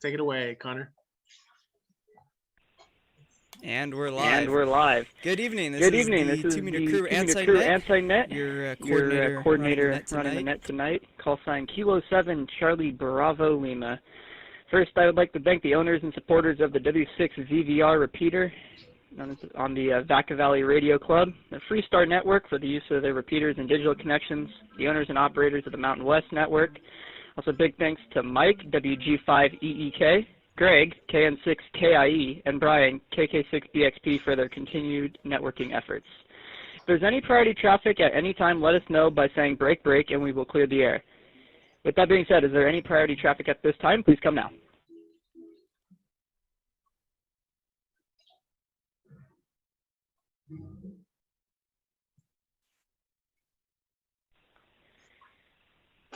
Take it away, Connor. And we're live. Good evening. This is the 2 Meter Crew Anti-Net. Your coordinator running the net tonight. Call sign Kilo 7 Charlie Bravo Lima. First, I would like to thank the owners and supporters of the W6 VVR repeater on the Vacaville Radio Club, the Freestar Network for the use of their repeaters and digital connections, the owners and operators of the Mountain West Network. Also, big thanks to Mike, WG5EEK, Greg, KN6KIE, and Brian, KK6BXP for their continued networking efforts. If there's any priority traffic at any time, let us know by saying break, break, and we will clear the air. With that being said, is there any priority traffic at this time? Please come now.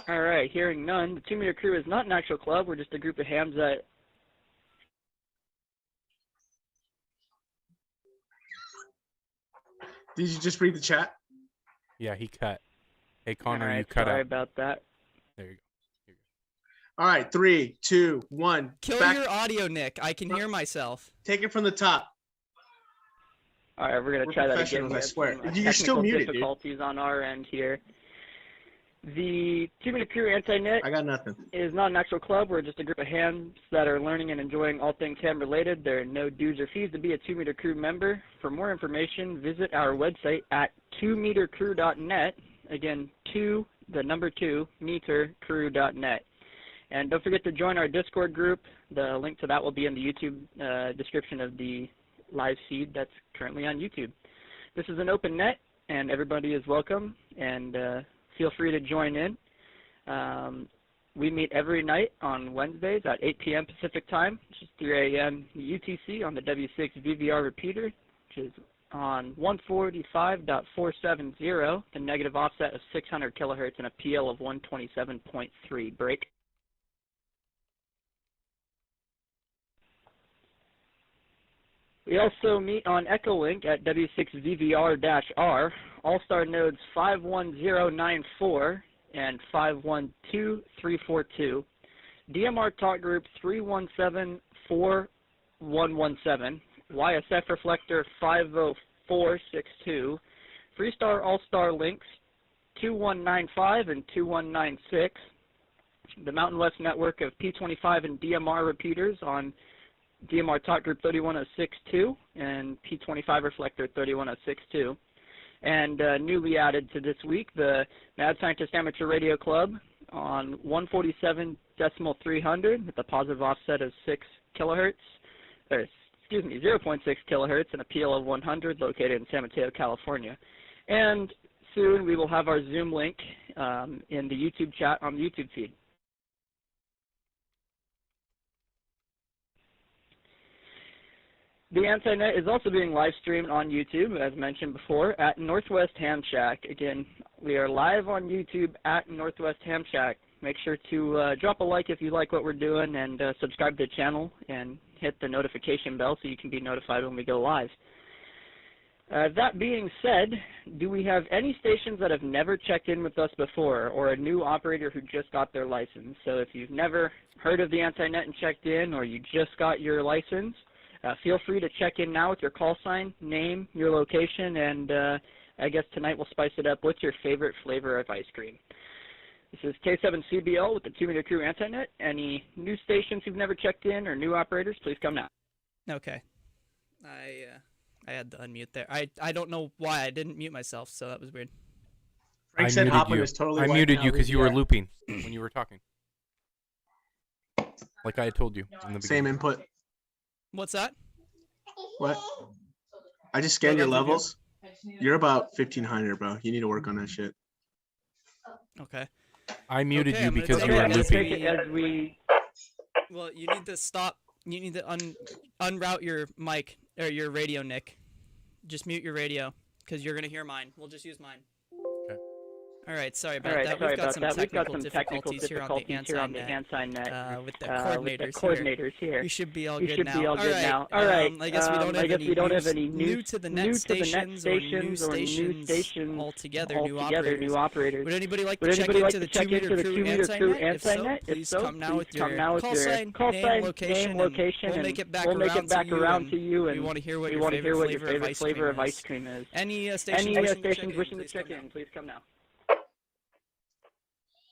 All right, hearing none. The 2 Meter Crew is not an actual club. We're just a group of hams that... Did you just read the chat? Yeah, he cut. Hey, Connor, All right, you cut sorry out. about that. There you go. All right, 3, 2, 1. Kill your audio, Nick. I can hear myself. Take it from the top. All right, we're going to try that again. I swear. Some, You're still muted, difficulties on our end here. The 2 Meter Crew Anti-Net I got nothing. is not an actual club. We're just a group of hams that are learning and enjoying all things ham related. There are no dues or fees to be a 2 Meter Crew member. For more information, visit our website at 2metercrew.net. Again, 2 metercrew.net. And don't forget to join our Discord group. The link to that will be in the YouTube description of the live feed that's currently on YouTube. This is an open net, and everybody is welcome. And feel free to join in. We meet every night on Wednesdays at 8 p.m. Pacific time, which is 3 a.m. UTC on the W6 VVR repeater, which is on 145.470, the negative offset of 600 kilohertz and a PL of 127.3. Break. We also meet on Echolink at W6VVR-R, Allstar Nodes 51094 and 512342, DMR Talk Group 3174117, YSF Reflector 50462, Freestar All-Star Links 2195 and 2196, the Mountain West Network of P25 and DMR repeaters on DMR Talk Group 31062 and P25 Reflector 31062. And newly added to this week, the Mad Scientist Amateur Radio Club on 147.300 with a positive offset of 6 kilohertz, or excuse me, 0.6 kilohertz and a PL of 100, located in San Mateo, California. And soon we will have our Zoom link in the YouTube chat on the YouTube feed. The Anti-Net is also being live streamed on YouTube, as mentioned before, at Northwest Ham Shack. Again, we are live on YouTube at Northwest Ham Shack. Make sure to drop a like if you like what we're doing, and subscribe to the channel and hit the notification bell so you can be notified when we go live. That being said, do we have any stations that have never checked in with us before, or a new operator who just got their license? So if you've never heard of the Anti-Net and checked in, or you just got your license, feel free to check in now with your call sign, name, your location, and I guess tonight we'll spice it up. What's your favorite flavor of ice cream? This is K7CBL with the 2 Meter Crew Anti-Net. Any new stations who've never checked in or new operators, please come now. Okay. I had to unmute there. I don't know why I didn't mute myself, so that was weird. Frank said muted Hoppin you. is totally I white muted now, you because you were yeah. looping when you were talking. Like I had told you in the Same beginning. input. What's that? What? I just scanned What your did I do? levels. You're about 1,500, bro. You need to work on that shit. Okay. I muted Okay, you I'm gonna because take you were it as looping. we Well, you need to stop. You need to unroute your mic or your radio, Nick. Just mute your radio because you're gonna hear mine. We'll just use mine. Okay. All right. Sorry about All right, that. sorry We've got about some that. We've got technical some technical difficulties here on the Anti Net with the with the coordinators here. here. We should be all We good should now. be all good now. All right. I guess we don't have any don't new, new new to the net stations or new stations altogether. New operators. Would anybody like to check into the 2 meter crew anti-net? If so, please come now with your call sign, name, location, and we'll make it back around to you. And we want to hear what your favorite flavor of ice cream is. Any stations wishing to check in, please come now.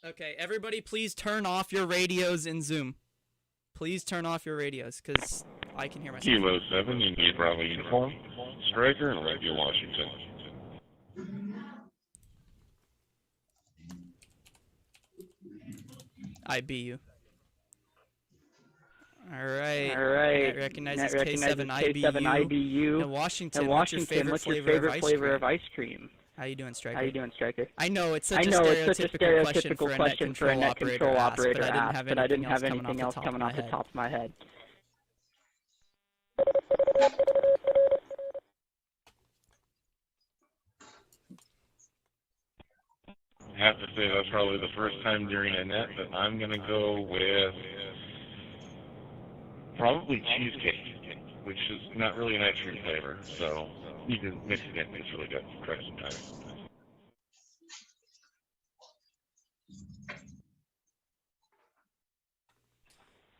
Okay, everybody, please turn off your radios in Zoom. Please turn off your radios, because I can hear myself. Kilo 7, you need Bravo uniform. Striker and Radio Washington. IBU. All right. Net recognizes K7 IBU. And Washington, what's your favorite flavor of ice cream? How you doing, Striker? I know it's such a stereotypical question for a net control operator to ask, but I didn't have anything else coming off the top of my head. I have to say that's probably the first time during a net that I'm going to go with probably cheesecake, which is not really an ice cream flavor, so you can mix it in. It's really good. Try it sometime.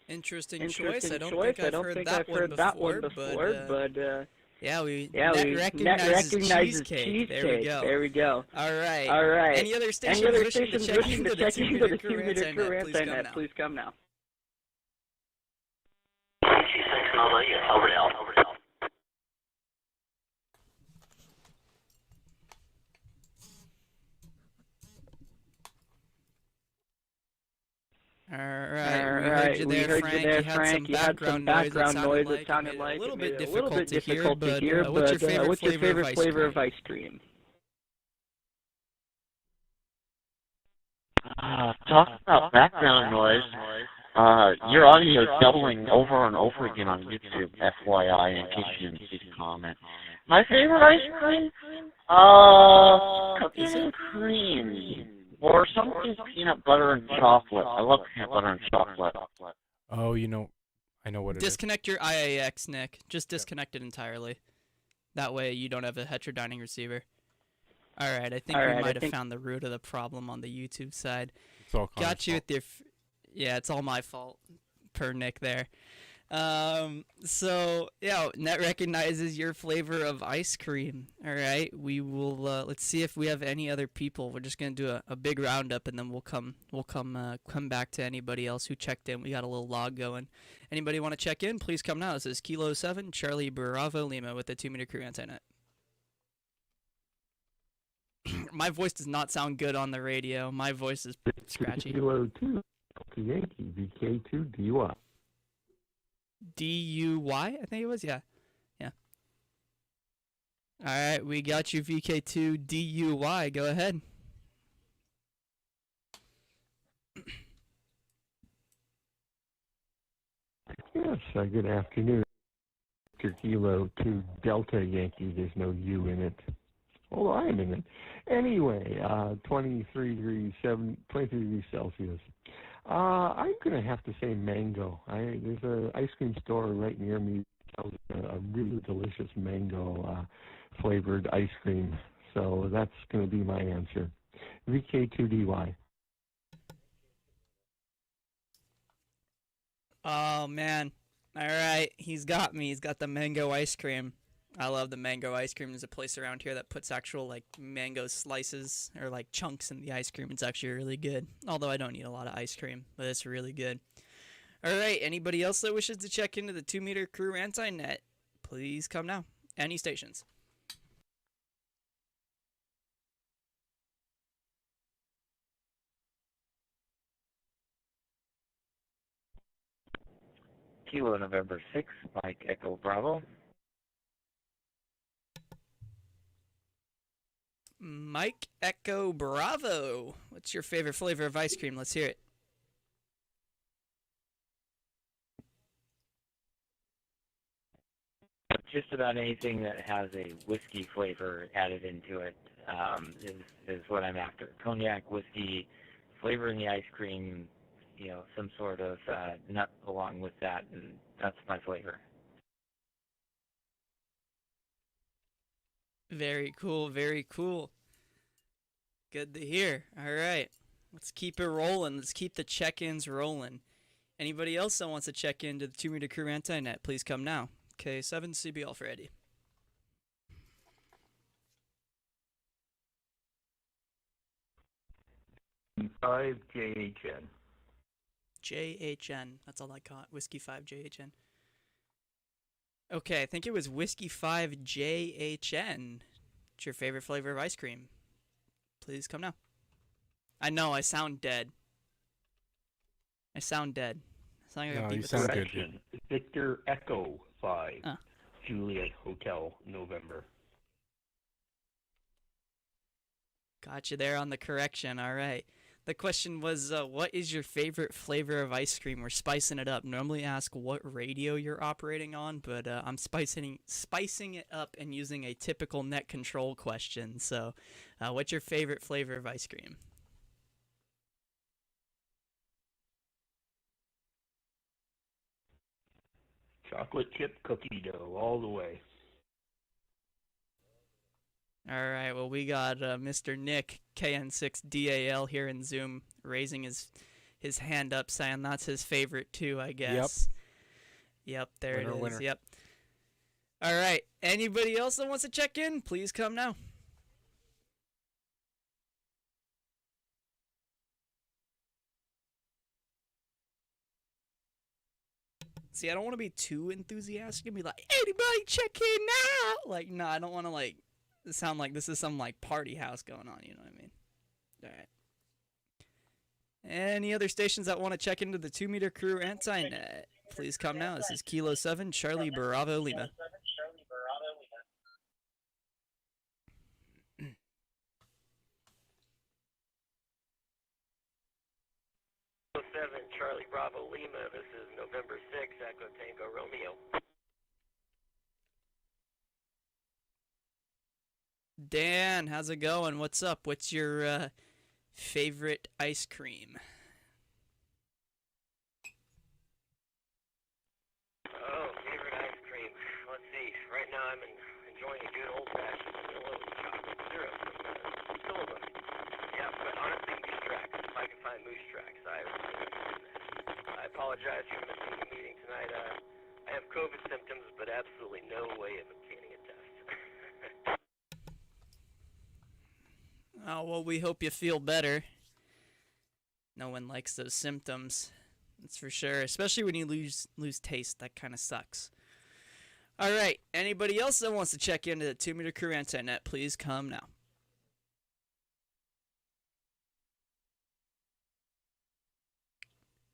Interesting choice. I don't think I've heard that one before, but yeah, net recognizes cheesecake. There we go. All right. Any other stations wishing to check into the 2 meter crew anti-net? Please come now. Over to L. All right. We heard you there, Frank. You had some background noise. It sounded like a little bit difficult to hear, but what's your favorite flavor of ice cream? Talking about background noise, your audio is doubling over and over again on YouTube, FYI, in case you didn't see the comment. My favorite ice cream? Cookies and cream. Or something peanut butter and chocolate. I love peanut butter and chocolate. Oh, I know what it is. Disconnect your IAX, Nick. Just disconnect it entirely. That way you don't have a heterodyning receiver. All right, I think we might have found the root of the problem on the YouTube side. It's all Got you with your... Yeah, it's all my fault, per Nick there. So, yeah, net recognizes your flavor of ice cream. All right, we will, let's see if we have any other people. We're just going to do a big roundup, and then we'll come back to anybody else who checked in. We got a little log going. Anybody want to check in? Please come now. This is Kilo 7, Charlie Bravo Lima with the 2 meter crew anti-net. My voice does not sound good on the radio. My voice is scratchy. Kilo 2, Yankee, VK2, DUI. DUY, I think it was, yeah. All right, we got you, VK2 DUY. Go ahead. Yes, good afternoon. Kilo 2 Delta Yankee. There's no U in it. Although I am in it. Anyway, 23 degrees Celsius. I'm going to have to say mango. There's an ice cream store right near me that sells a really delicious mango flavored ice cream. So that's going to be my answer. VK2DY. Oh, man. All right, he's got me. He's got the mango ice cream. I love the mango ice cream. There's a place around here that puts actual, mango slices or, chunks in the ice cream. It's actually really good. Although I don't eat a lot of ice cream, but it's really good. All right, anybody else that wishes to check into the 2 meter crew anti-net, please come now. Any stations. Kilo November 6, Mike Echo Bravo. Mike Echo Bravo. What's your favorite flavor of ice cream? Let's hear it. Just about anything that has a whiskey flavor added into it is what I'm after. Cognac, whiskey, flavor in the ice cream, some sort of nut along with that, and that's my flavor. Very cool, very cool. Good to hear. All right. Let's keep it rolling. Let's keep the check-ins rolling. Anybody else that wants to check into the 2 Meter Crew Anti-Net, please come now. K7 CBL for Eddie. Five JHN. JHN. That's all I caught. Whiskey 5 JHN. Okay, I think it was Whiskey 5 JHN. What's your favorite flavor of ice cream? Please come now. I know, I sound dead. I sound dead. It's not gonna No, beat you with sound this. good, dude. Victor Echo 5. Oh. Juliet Hotel, November. Got you there on the correction. All right. The question was, what is your favorite flavor of ice cream? We're spicing it up. Normally ask what radio you're operating on, but I'm spicing it up and using a typical net control question. So, what's your favorite flavor of ice cream? Chocolate chip cookie dough, all the way. All right. Well, we got Mr. Nick KN6DAL here in Zoom raising his hand up, saying that's his favorite too. I guess. Yep. There Winner, it is. winner. Yep. All right. Anybody else that wants to check in, please come now. See, I don't want to be too enthusiastic and be like, anybody check in now. Like, no, I don't want to like sound like this is some like party house going on. You know what I mean? All right. Any other stations that want to check into the 2 Meter Crew Anti-Net, please come now. This is Kilo 7 Charlie Bravo Lima. Charlie Bravo Lima. This is November 6, Echo Tango Romeo. Dan, how's it going? What's up? What's your favorite ice cream? Oh, favorite ice cream. Let's see. Right now I'm enjoying a good old-fashioned vanilla with chocolate syrup from Sullivan. Yeah, but honestly, moose tracks. If I can find moose tracks, I apologize for missing the meeting tonight. I have COVID symptoms, but absolutely no way of obtaining a test. Oh, well, we hope you feel better. No one likes those symptoms. That's for sure. Especially when you lose taste. That kind of sucks. All right. Anybody else that wants to check into the 2 Meter Crew Anti-Net, please come now.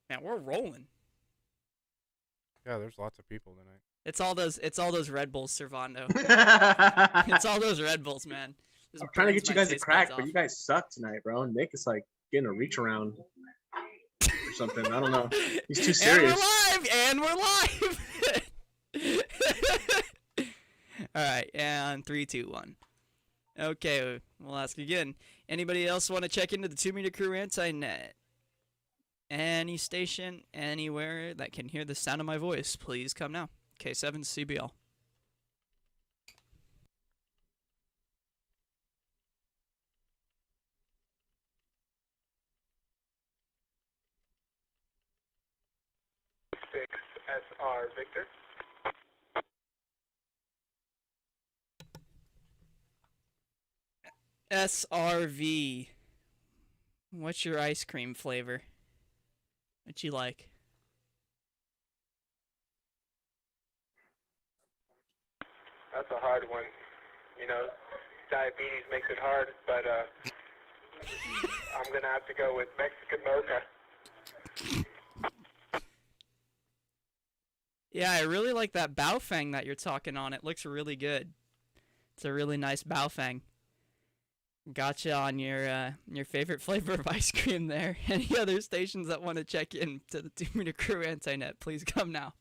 Man, we're rolling. Yeah, there's lots of people tonight. It's all those Red Bulls, Servando. It's all those Red Bulls, man. Just I'm trying to burns get you my guys a taste crack, buds but off. you guys suck tonight, bro. Nick is like getting a reach around or something. I don't know. He's too serious. And we're live! All right, and 3, 2, 1. Okay, we'll ask again. Anybody else want to check into the 2 Meter Crew Anti-Net? Any station, anywhere that can hear the sound of my voice, please come now. K7 CBL. SR Victor. SRV. What's your ice cream flavor? What you like? That's a hard one. You know, diabetes makes it hard, but I'm going to have to go with Mexican mocha. Yeah, I really like that bow fang that you're talking on. It looks really good. It's a really nice bow fang. Gotcha on your favorite flavor of ice cream there. Any other stations that want to check in to the 2 Meter Crew Anti-Net, please come now.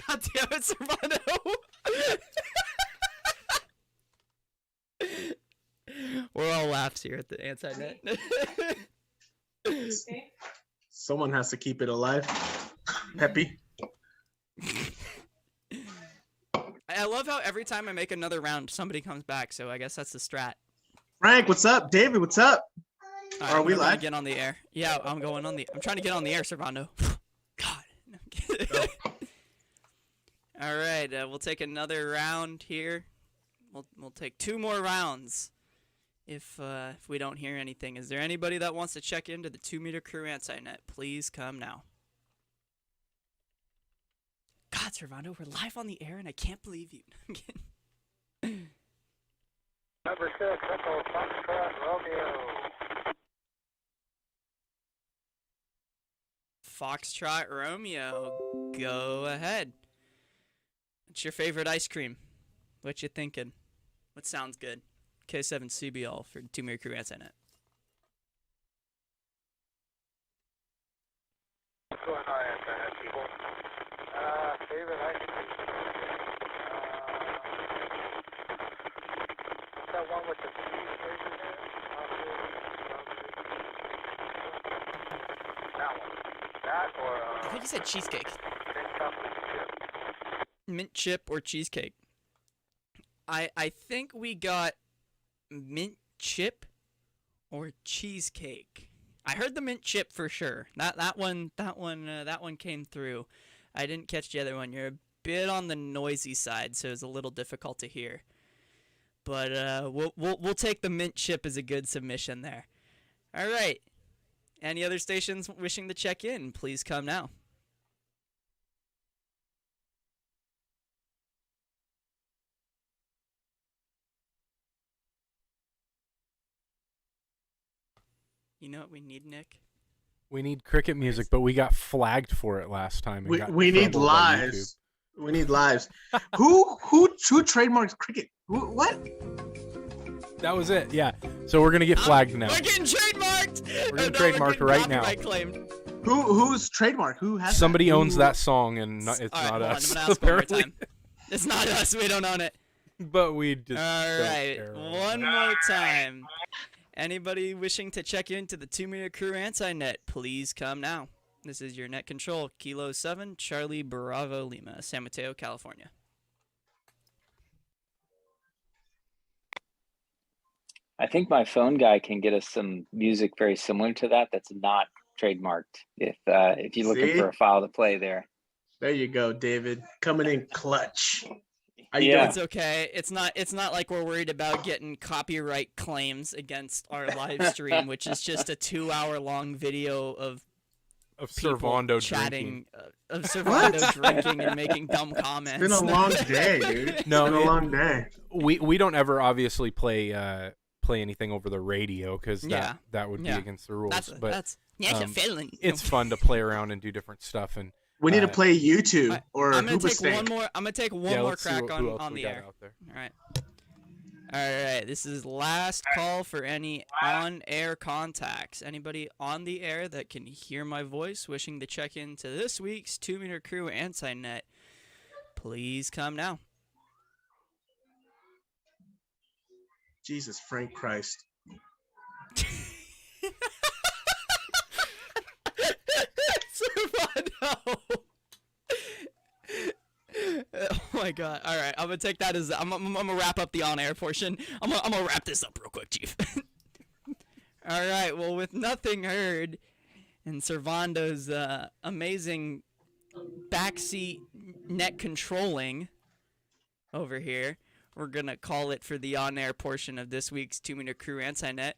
God damn it, Servando! We're all laughs here at the Anti-Net. Someone has to keep it alive. Peppy. I love how every time I make another round, somebody comes back, so I guess that's the strat. Frank, what's up? David, what's up? All right, Are we I'm gonna live? get on the air. Yeah, I'm trying to get on the air, Servando. God. No, I'm kidding. All right, we'll take another round here. We'll take 2 more rounds if we don't hear anything. Is there anybody that wants to check into the 2 Meter Crew Anti-Net? Please come now. God, Servando, we're live on the air, and I can't believe you. I'm kidding. Number 6, Echo Foxtrot Romeo. Foxtrot Romeo, go ahead. What's your favorite ice cream? What you thinking? What sounds good? K7 CBL for 2 Meter Crew Anti-Net. What's going on, Anti-Net people? Favorite ice cream? That one with the cheese flavor in it? That one. That or I think you said cheesecake. mint chocolate chip. Mint chip or cheesecake. I think we got mint chip or cheesecake. I heard the mint chip for sure. That one came through. I didn't catch the other one. You're a bit on the noisy side, so it's a little difficult to hear. But we'll take the mint chip as a good submission there. All right. Any other stations wishing to check in, please come now. You know what we need, Nick? We need cricket music, but we got flagged for it last time. And got We need troubled by YouTube. lives. We need lives. Who trademarks cricket? What? That was it. Yeah. So we're gonna get flagged now. We're getting trademarked. We're getting trademarked right now. Claimed. Who's trademark? Who has Somebody that? owns that song, and it's All right, not hold on. us. I'm gonna ask one more apparently. time. It's not us. We don't own it. But we just. All don't right, care. one more time. Anybody wishing to check into the 2 Meter Crew Anti-Net, please come now. This is your net control, Kilo 7, Charlie Bravo Lima, San Mateo, California. I think my phone guy can get us some music very similar to that. That's not trademarked. If you're looking See? for a file to play there. There you go, David. Coming in clutch. How you Yeah. doing? It's okay. It's not like we're worried about getting copyright claims against our live stream, which is just a 2-hour-long video of people Servando chatting, drinking. of Servando drinking and making dumb comments. It's been a long day, dude. No, it's been a long day. We don't ever obviously play anything over the radio because Yeah. that would be Yeah. against the rules. That's a felony. It's fun to play around and do different stuff. And We need to play YouTube or I'm gonna take Hoobastank. one more. I'm gonna take one yeah, more let's see crack who else on we the got air. out there. All right. All right. This is last call for any on-air contacts. Anybody on the air that can hear my voice, wishing to check into this week's 2 Meter Crew Anti-Net, please come now. Jesus, Frank Christ. Servando. Oh my god. All right, I'm gonna take that as I'm gonna wrap up the on-air portion. I'm gonna wrap this up real quick, Chief. All right. Well, with nothing heard, and Servando's amazing backseat net controlling over here, we're gonna call it for the on-air portion of this week's 2 Meter Crew Anti-Net.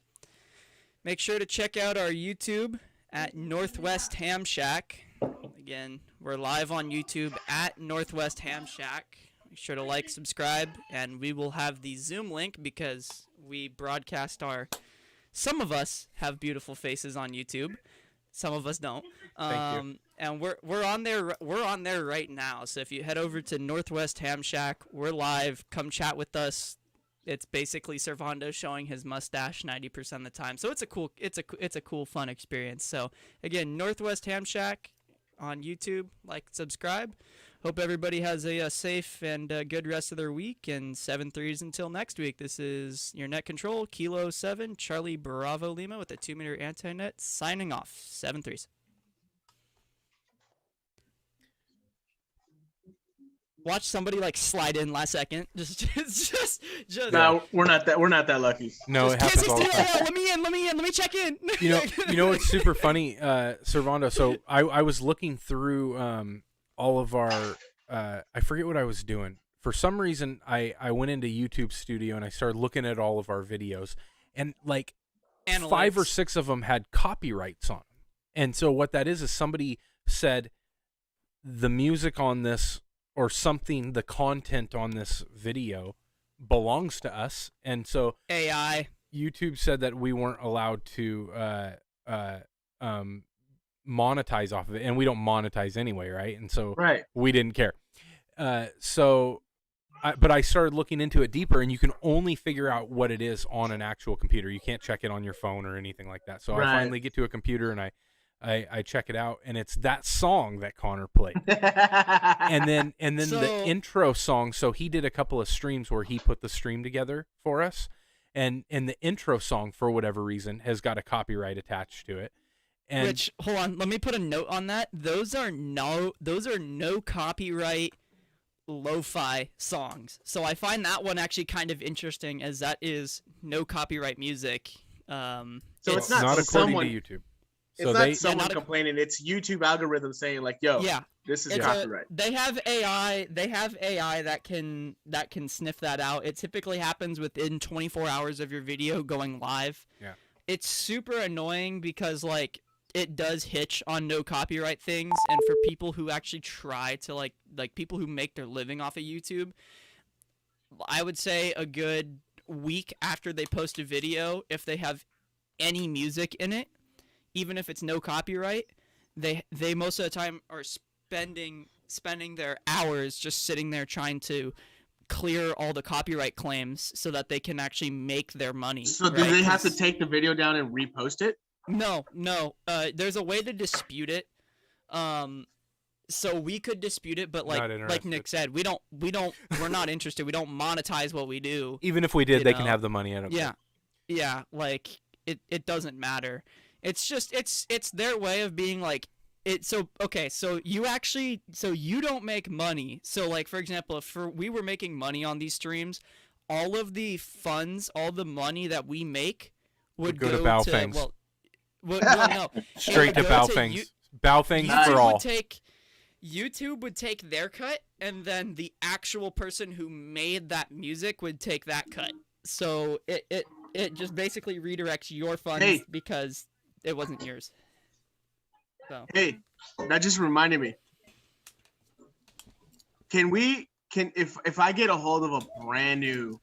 Make sure to check out our YouTube at Northwest Ham Shack. Again, we're live on YouTube at Northwest Ham Shack. Make sure to like, subscribe, and we will have the Zoom link because we broadcast some of us have beautiful faces on YouTube. Some of us don't. Thank you. And we're on there. We're on there right now. So if you head over to Northwest Ham Shack, we're live. Come chat with us. It's basically Servando showing his mustache 90% of the time. So it's a cool, fun experience. So again, Northwest Ham Shack on YouTube. Like, subscribe. Hope everybody has a safe and good rest of their week. And 7-3s until next week. This is your net control, Kilo 7, Charlie Bravo Lima with a 2-meter anti-net, signing off. 7-3s. Watch somebody like slide in last second. Just. No, we're not that lucky. No, it happens all the time. Let me in. Let me check in. You know what's super funny, Servando? So I was looking through all of our I forget what I was doing. For some reason, I went into YouTube Studio and I started looking at all of our videos, and like Analytics. 5 or 6 of them had copyrights on them. And so what that is somebody said the music on this or something, the content on this video belongs to us, and so AI. YouTube said that we weren't allowed to monetize off of it, and we don't monetize anyway, right? And so we didn't care. But I started looking into it deeper, and you can only figure out what it is on an actual computer. You can't check it on your phone or anything like that. So I finally get to a computer, and I check it out, and it's that song that Connor played. and then the intro song. So he did a couple of streams where he put the stream together for us, and the intro song, for whatever reason, has got a copyright attached to it. And Which, hold on, let me put a note on that. Those are no copyright lo-fi songs. So I find that one actually kind of interesting, as that is no copyright music. So it's not according someone, to YouTube. It's not someone complaining. It's YouTube algorithm saying like, "Yo, this is copyright." They have AI. They have AI that can sniff that out. It typically happens within 24 hours of your video going live. Yeah. It's super annoying because like it does hitch on no copyright things, and for people who actually try to like people who make their living off of YouTube, I would say a good week after they post a video, if they have any music in it, even if it's no copyright, they most of the time are spending their hours just sitting there trying to clear all the copyright claims so that they can actually make their money. So do they have to take the video down and repost it? No. There's a way to dispute it. So we could dispute it, but like Nick said, we're not interested. We don't monetize what we do. Even if we did, they can have the money. I don't care. Yeah, like it doesn't matter. It's just it's their way of being like it. So you don't make money. So like, for example, if we were making money on these streams, all of the funds, all the money that we make would go to Baofangs. No. Straight to Baofangs. Baofangs for all. YouTube would take their cut, and then the actual person who made that music would take that cut. So it just basically redirects your funds because it wasn't yours. So. Hey, that just reminded me. If I get a hold of a brand new,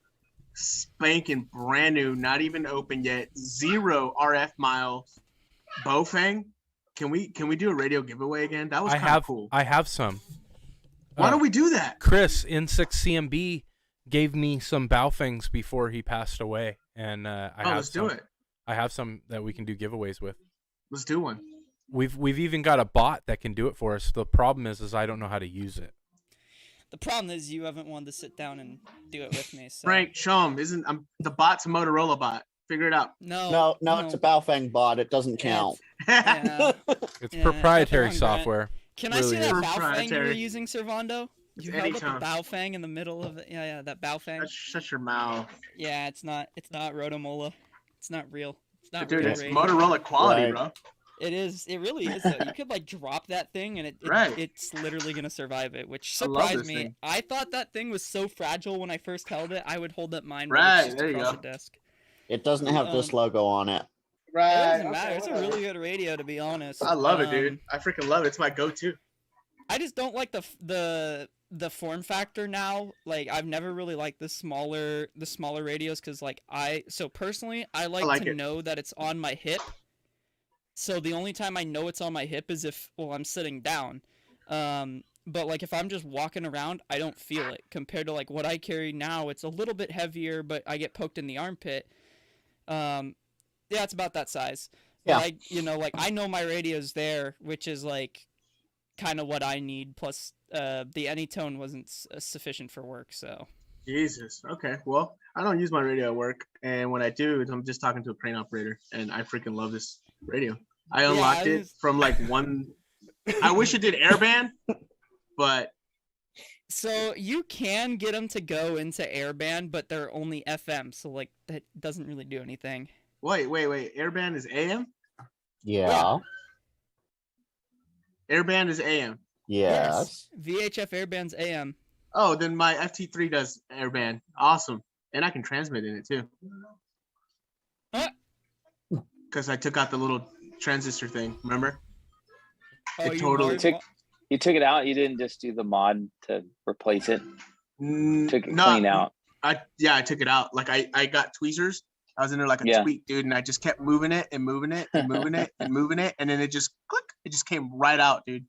spanking brand new, not even open yet, 0 RF miles Baofeng, can we do a radio giveaway again? That was kind of cool. I have some. Why don't we do that? Chris in 6CMB gave me some Baofengs before he passed away, and let's do it. I have some that we can do giveaways with. Let's do one. We've even got a bot that can do it for us. The problem is I don't know how to use it. The problem is you haven't wanted to sit down and do it with me. So. Frank, show him. The bot's a Motorola bot. Figure it out. No, it's a Baofeng bot. It doesn't count. It's proprietary software. Can I see that Baofeng you were using, Servando? You held up a Baofeng in the middle of it. Yeah, that Baofeng. Shut your mouth. Yeah, it's not Rotomola. It's not real. It's not Dude, real. it's Motorola quality, bro. It is. It really is. Though. You could like drop that thing, and it's literally gonna survive it, which surprised me. Thing. I thought that thing was so fragile when I first held it. I would hold up mine there you go. the desk. It doesn't have this logo on it. Right. It doesn't matter. It's a really good radio, to be honest. I love it, dude. I freaking love it. It's my go-to. I just don't like the form factor now. Like I've never really liked the smaller radios because personally I like to know that it's on my hip. So the only time I know it's on my hip is if I'm sitting down. But like if I'm just walking around, I don't feel it. Compared to like what I carry now, it's a little bit heavier, but I get poked in the armpit. Yeah, it's about that size. Yeah. But I know my radio's there, which is like kind of what I need. Plus, the Anytone wasn't sufficient for work, so. Jesus. Okay. Well, I don't use my radio at work, and when I do, I'm just talking to a crane operator, and I freaking love this radio. I unlocked it from like one. I wish it did airband, but. So you can get them to go into airband, but they're only FM, so like that doesn't really do anything. Wait. Airband is AM? Yeah. Airband is AM. Yes. VHF airband's AM. Oh, then my FT3 does airband. Awesome. And I can transmit in it too. Because I took out the little transistor thing, remember? Oh, it totally You took it out. You didn't just do the mod to replace it. Took it no, clean out. I took it out. Like I got tweezers. I was in there like a tweak, dude, and I just kept moving it and moving it and moving it and moving it, and then it just click. It just came right out, dude.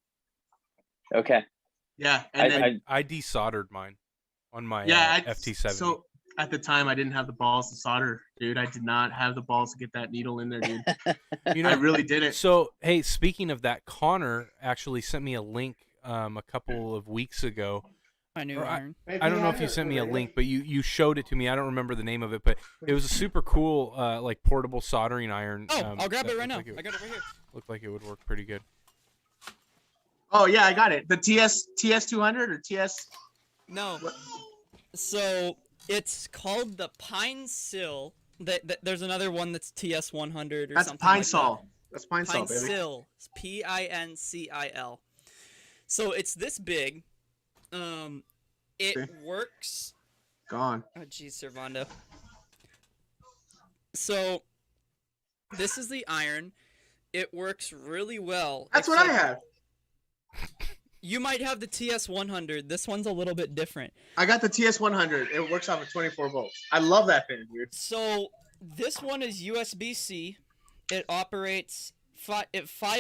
Okay. Yeah, and I desoldered mine on my FT70. So at the time, I didn't have the balls to solder, dude. I did not have the balls to get that needle in there, dude. I really didn't. So, hey, speaking of that, Connor actually sent me a link a couple of weeks ago. I don't know if you sent me a link, but you showed it to me. I don't remember the name of it, but it was a super cool like portable soldering iron. Oh, I'll grab it right now. I got it right here. Looked like it would work pretty good. Oh yeah, I got it. The TS200 or TS? No. So it's called the Pine Sill. There's another one that's TS100 or that's something. Pine like Sol. That. That's Pine Sol, baby. Sill. It's PINCIL. So it's this big. It works. Gone. Oh geez, Servando. So this is the iron. It works really well. That's what I have. You might have the TS100. This one's a little bit different. I got the TS100. It works off of 24 volts. I love that thing, dude. So this one is USB-C. It operates 5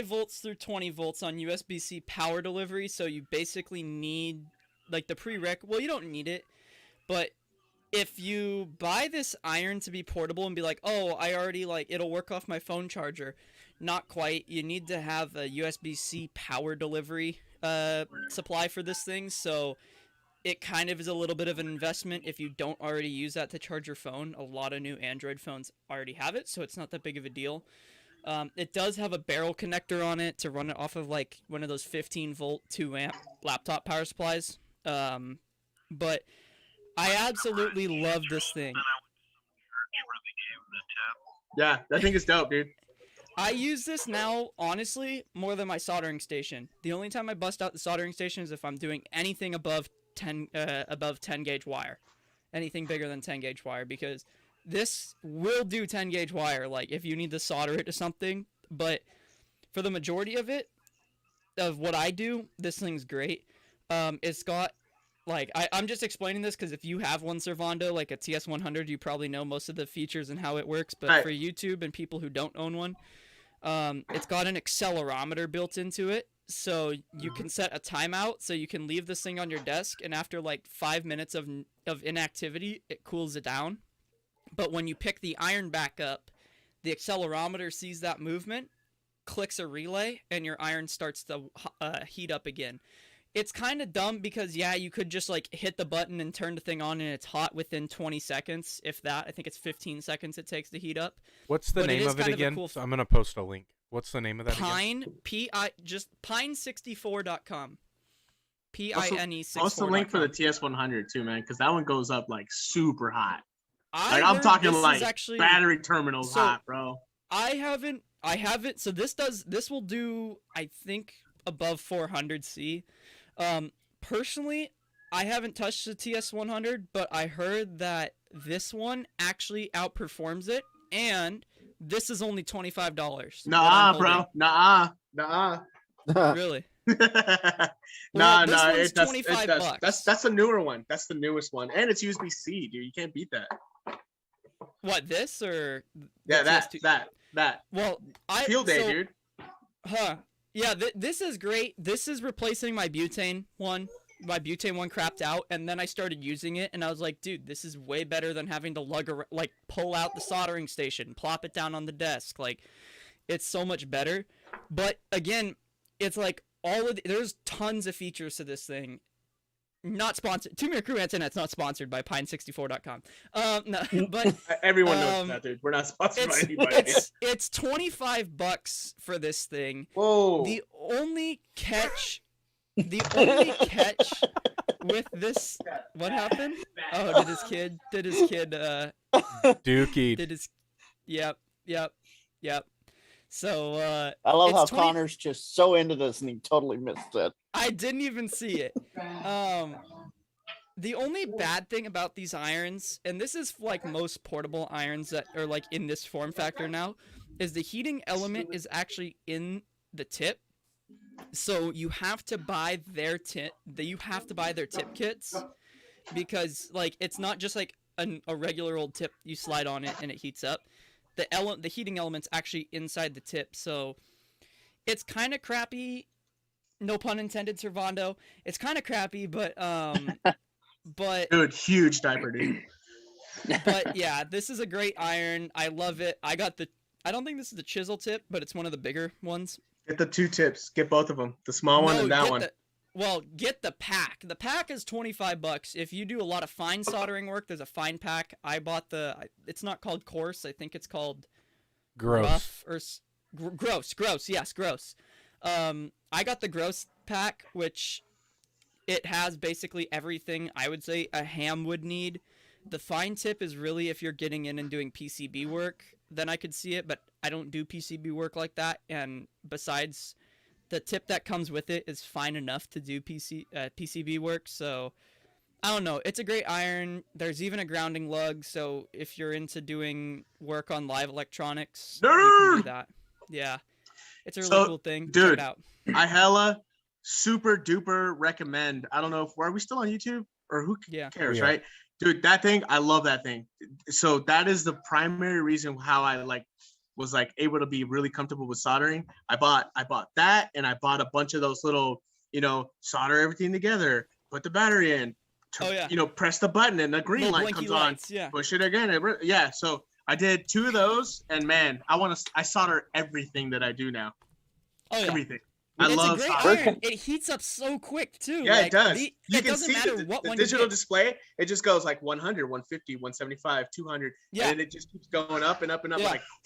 volts through 20 volts on USB-C power delivery. So you basically need like the prereq. Well, you don't need it, but if you buy this iron to be portable and be like, oh, I already it'll work off my phone charger. Not quite. You need to have a USB-C power delivery supply for this thing, so it kind of is a little bit of an investment if you don't already use that to charge your phone. A lot of new Android phones already have it, so it's not that big of a deal. It does have a barrel connector on it to run it off of like one of those 15-volt 2-amp laptop power supplies. But I absolutely love this thing. Yeah, that thing is dope, dude. I use this now, honestly, more than my soldering station. The only time I bust out the soldering station is if I'm doing anything above 10 gauge wire. Anything bigger than 10 gauge wire, because this will do 10 gauge wire, like if you need to solder it to something. But for the majority of it, of what I do, this thing's great. It's got, like, I'm just explaining this because if you have one, Servando, like a TS100, you probably know most of the features and how it works. But for YouTube and people who don't own one, it's got an accelerometer built into it. So you can set a timeout, so you can leave this thing on your desk, and after like 5 minutes of inactivity, it cools it down. But when you pick the iron back up, the accelerometer sees that movement, clicks a relay, and your iron starts to heat up again. It's kind of dumb because, yeah, you could just, like, hit the button and turn the thing on and it's hot within 20 seconds, if that. I think it's 15 seconds it takes to heat up. What's the name of it again? So I'm going to post a link. What's the name of that again? Just pine64.com. PINE64.com. Post the link for the TS100, too, man, because that one goes up, like, super hot. I'm talking, like, actually, battery terminals hot, bro. I haven't, so this will do, I think, above 400C. Personally, I haven't touched the TS100, but I heard that this one actually outperforms it, and this is only $25. Nah, bro. Nah. Really? Nah, it's $25. That's the newer one. That's the newest one, and it's USB-C, dude. You can't beat that. What, this or Yeah, the TS2? that. Well, Field day, dude. Huh. Yeah, this is great. This is replacing my butane one. My butane one crapped out, and then I started using it, and I was like, dude, this is way better than having to pull out the soldering station, plop it down on the desk. Like, it's so much better. But again, it's like there's tons of features to this thing. Not sponsored. 2 Mirror Crew Internet's not sponsored by Pine64.com. No, but everyone knows that, dude. We're not sponsored by anybody. It's $25 for this thing. Whoa. The only catch with this, what happened? Oh, did his kid Dookie. Yep. So I love how Connor's just so into this and he totally missed it. I didn't even see it. The only bad thing about these irons, and this is like most portable irons that are like in this form factor now, is the heating element is actually in the tip. So you have to buy their tip. You have to buy their tip kits, because like it's not just like a regular old tip you slide on it and it heats up. The heating element's actually inside the tip, so it's kind of crappy. No pun intended, Servando. It's kind of crappy, but dude, huge diaper, dude. But yeah, this is a great iron. I love it. I don't think this is the chisel tip, but it's one of the bigger ones. Get the 2 tips. Get both of them. The small one and that one. Get the pack. The pack is $25. If you do a lot of fine soldering work, there's a fine pack. I bought it's not called coarse. I think it's called gross. Rough or gross. Yes, gross. I got the gross pack, which it has basically everything I would say a ham would need. The fine tip is really if you're getting in and doing PCB work, then I could see it, but I don't do PCB work like that. And besides, the tip that comes with it is fine enough to do PCB work. So I don't know. It's a great iron. There's even a grounding lug. So if you're into doing work on live electronics, you can do that. Yeah. It's a really cool thing. Dude, check it out. I hella super duper recommend. I don't know are we still on YouTube or who cares, right? Dude, that thing, I love that thing. So that is the primary reason how I was able to be really comfortable with soldering. I bought that, and I bought a bunch of those little, solder everything together, put the battery in, press the button and the green light comes on, push it again. So I did 2 of those, and man, I solder everything that I do now. Oh yeah. Everything. It's a great iron. It heats up so quick too. Yeah, it does. It doesn't matter what the one digital display. It just goes like 100, 150, 175, 200, and then it just keeps going up and up and up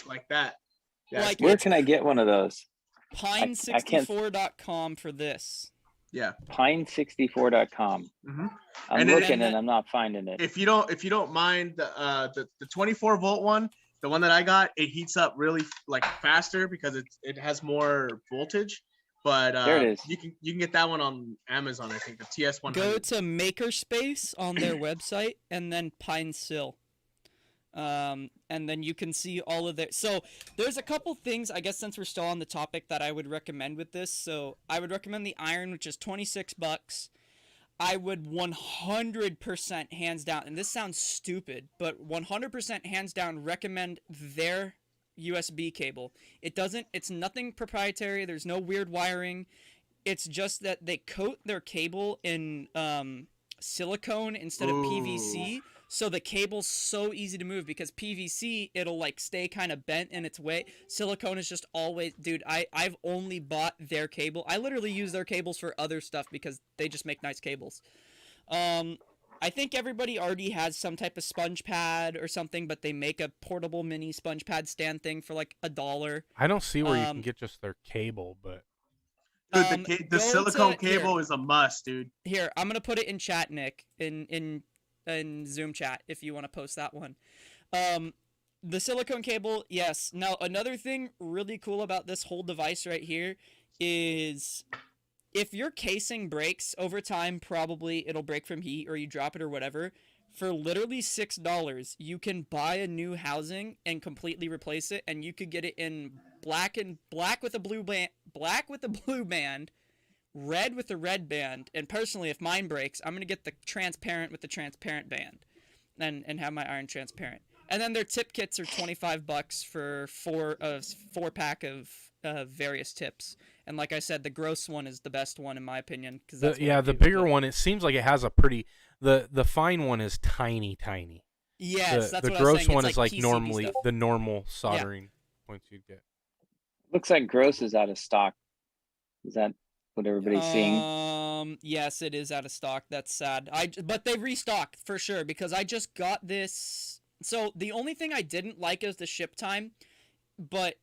like that. Yeah. Where can I get one of those? Pine64.com for this. Yeah. Pine64.com. Mm-hmm. I'm looking and I'm not finding it. If you don't mind the 24 volt one, the one that I got, it heats up really faster because it has more voltage. But there it is. You can get that one on Amazon, I think, the TS100. Go to Makerspace on their website and then PineSill. And then you can see all of their... So there's a couple things, I guess, since we're still on the topic that I would recommend with this. So I would recommend the iron, which is $26. I would 100% hands down, and this sounds stupid, but 100% hands down recommend their USB cable. It's nothing proprietary. There's no weird wiring. It's just that they coat their cable in silicone instead of PVC. So the cable's so easy to move, because PVC, it'll stay kind of bent in its way. Silicone is just always, dude, I've only bought their cable. I literally use their cables for other stuff because they just make nice cables. I think everybody already has some type of sponge pad or something, but they make a portable mini sponge pad stand thing for $1. I don't see where you can get just their cable, but dude, the silicone cable is a must, dude. Here, I'm gonna put it in chat, Nick, in Zoom chat if you want to post that one. The silicone cable, yes. Now, another thing really cool about this whole device right here is if your casing breaks over time, probably it'll break from heat or you drop it or whatever. For literally $6, you can buy a new housing and completely replace it, and you could get it in black with a blue band, red with a red band, and personally, if mine breaks, I'm gonna get the transparent with the transparent band, and have my iron transparent. And then their tip kits are $25 for four pack of various tips. And like I said, the gross one is the best one in my opinion. The bigger one, it seems like it has a pretty. The fine one is tiny. Yes, that's the what gross I was saying. one It's is like like PCB normally stuff. the normal soldering points you'd get. Looks like gross is out of stock. Is that what everybody's seeing? Yes, it is out of stock. That's sad. But they restocked for sure because I just got this. So the only thing I didn't like is the ship time, but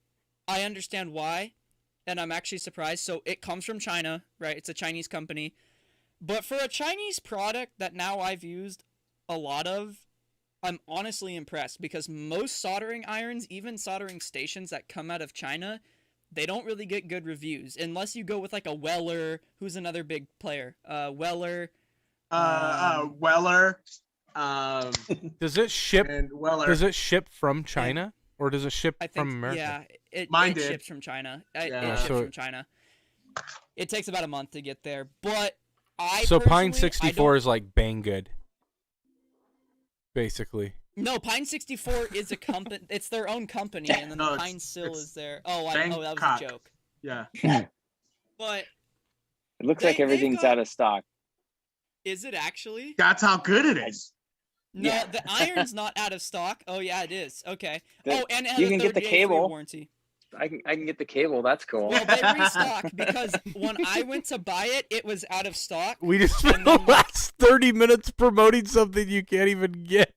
I understand why, and I'm actually surprised. So it comes from China, right? It's a Chinese company, but for a Chinese product that now I've used a lot of, I'm honestly impressed because most soldering irons, even soldering stations that come out of China, they don't really get good reviews unless you go with like a Weller, who's another big player. Weller. Weller. Does it ship? And Weller. Does it ship from China or does it ship from America? Yeah, it Mine did. ships from China. It Yeah. ships from China. It takes about a month to get there, but I So Pine personally, 64 is like Banggood, basically. No, Pine 64 is a company. It's their own company, and then the Pine Sill is there. Oh, that was Bangkok. a joke. Yeah. But it looks like everything's out of stock. Is it actually? That's how good it is. No, the iron's not out of stock. Oh yeah, it is. Okay. And it has you a can get the 30-day free cable. warranty. I can get the cable. That's cool. Well, they restocked because when I went to buy it, it was out of stock. We just spent the last 30 minutes promoting something you can't even get.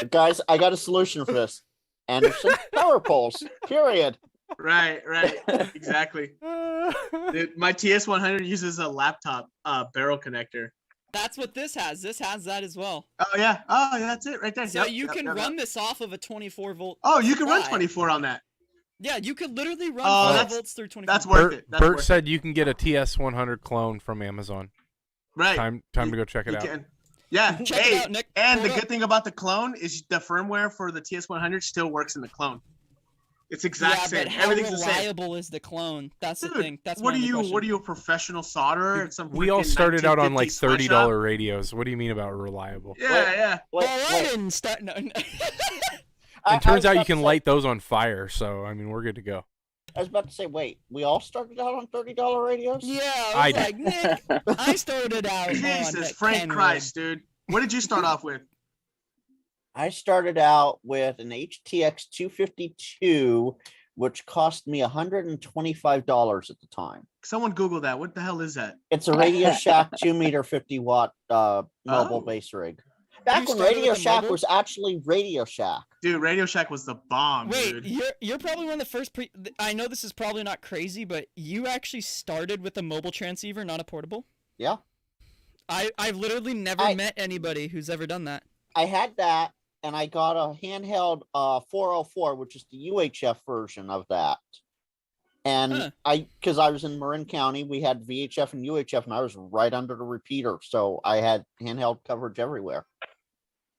Guys, I got a solution for this. Anderson power poles. Period. Right, exactly. Dude, my TS100 uses a laptop barrel connector. That's what this has. This has that as well. Oh yeah, that's it right there. So you can run this off of a 24 volt. Oh, you can run 24 on that. Yeah, you could literally run 5 volts through 24. That's worth it. Bert said you can get a TS100 clone from Amazon. Right. Time to go check it out. Can. Yeah. Check it out, Nick. And the good thing about the clone is the firmware for the TS100 still works in the clone. It's exact same. But how Everything's the same. reliable is the clone? That's the thing. That's what my are you? question. What are you, a professional solderer? We all started out on like $1950 $30 radios. What do you mean about reliable? Yeah. Well, I didn't start. No. It turns out you can light those on fire, so I mean we're good to go. I was about to say, wait, we all started out on $30 radios? Yeah, I was like, Nick, I started out Jesus, on Frank Christ, dude. What did you start off with? I started out with an HTX 252, which cost me $125 at the time. Someone Google that. What the hell is that? It's a Radio Shack 2-meter 50-watt mobile base rig. Back when Radio Shack was actually Radio Shack. Dude, Radio Shack was the bomb. Wait, dude. you're probably one of the first. I know this is probably not crazy, but you actually started with a mobile transceiver, not a portable. Yeah. I've literally never met anybody who's ever done that. I had that, and I got a handheld 404, which is the UHF version of that. And because I was in Marin County, we had VHF and UHF, and I was right under the repeater, so I had handheld coverage everywhere.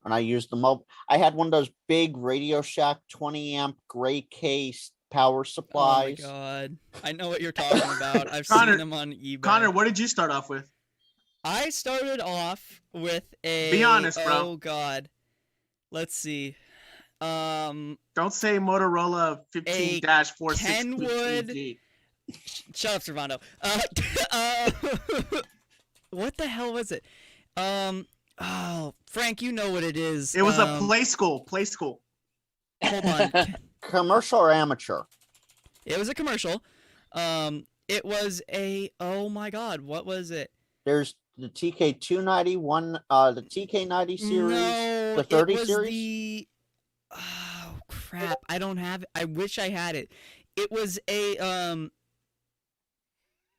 And I used the mobile. I had one of those big Radio Shack 20 amp gray case power supplies. Oh my god, I know what you're talking about. I've seen them on eBay. Connor, what did you start off with? I started off with a. Be honest, bro. Oh god, let's see. Don't say Motorola 15-460. Kenwood. Shut up, Servando. What the hell was it? Oh, Frank, you know what it is. It was a play school. Hold on. Commercial or amateur? It was a commercial. It was a. Oh my God, what was it? There's the TK291, the TK90 series, the 30 it was series. Oh crap! I don't have it. I wish I had it. It was a.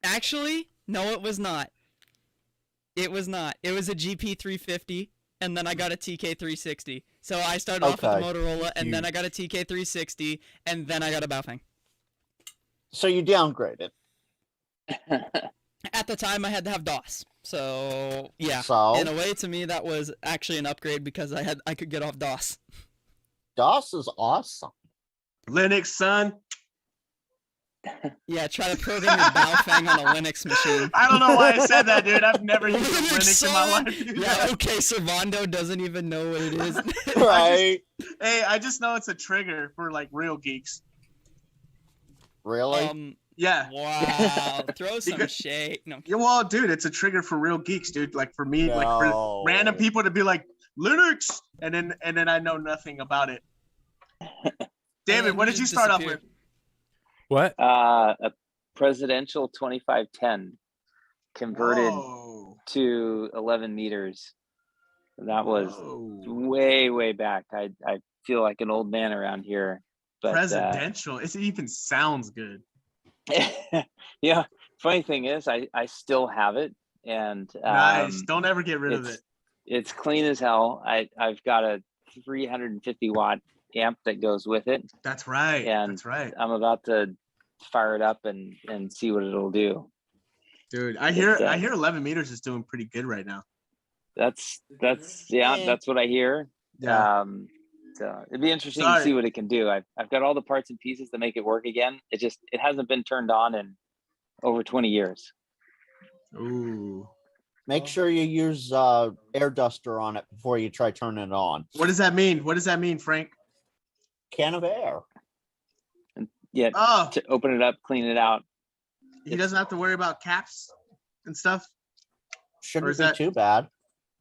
Actually, no, it was not. It was not. It was a GP350, and then I got a TK360. So I started off with the Motorola, and then I got a TK360, and then I got a Baofeng. So you downgraded. At the time, I had to have DOS. So yeah, So? In a way, to me, that was actually an upgrade because I could get off DOS. DOS is awesome. Linux, son. Yeah, try to program your Baofeng on a Linux machine. I don't know why I said that, dude. I've never used Linux Linux in my son? life. Dude. Yeah, okay, Servando doesn't even know what it is. Right? Hey, I just know it's a trigger for like real geeks. Really? Yeah. Wow, throw some Because- shade. No. Yeah, well, dude, it's a trigger for real geeks, dude. Like for me, like for No. random people to be like Linux, and then I know nothing about it. David, then what you did you just start off disappear. with? What? A presidential 2510 converted Whoa. to 11 meters. That was Whoa. way back. I feel like an old man around here. But Presidential. It even sounds good. yeah, funny thing is I still have it, and Nice. Don't ever get rid of it. It's clean as hell. I've got a 350 watt amp that goes with it. That's right. And That's right. I'm about to fire it up and see what it'll do. Dude, I hear 11 meters is doing pretty good right now. That's that's what I hear. Yeah. So it'd be interesting to see what it can do. I've got all the parts and pieces to make it work again. It hasn't been turned on in over 20 years. Ooh. Make sure you use air duster on it before you try turning it on. What does that mean? What does that mean, Frank? Can of air. And yeah, Oh, to open it up, clean it out. he doesn't have to worry about caps and stuff. Shouldn't is be that- too bad.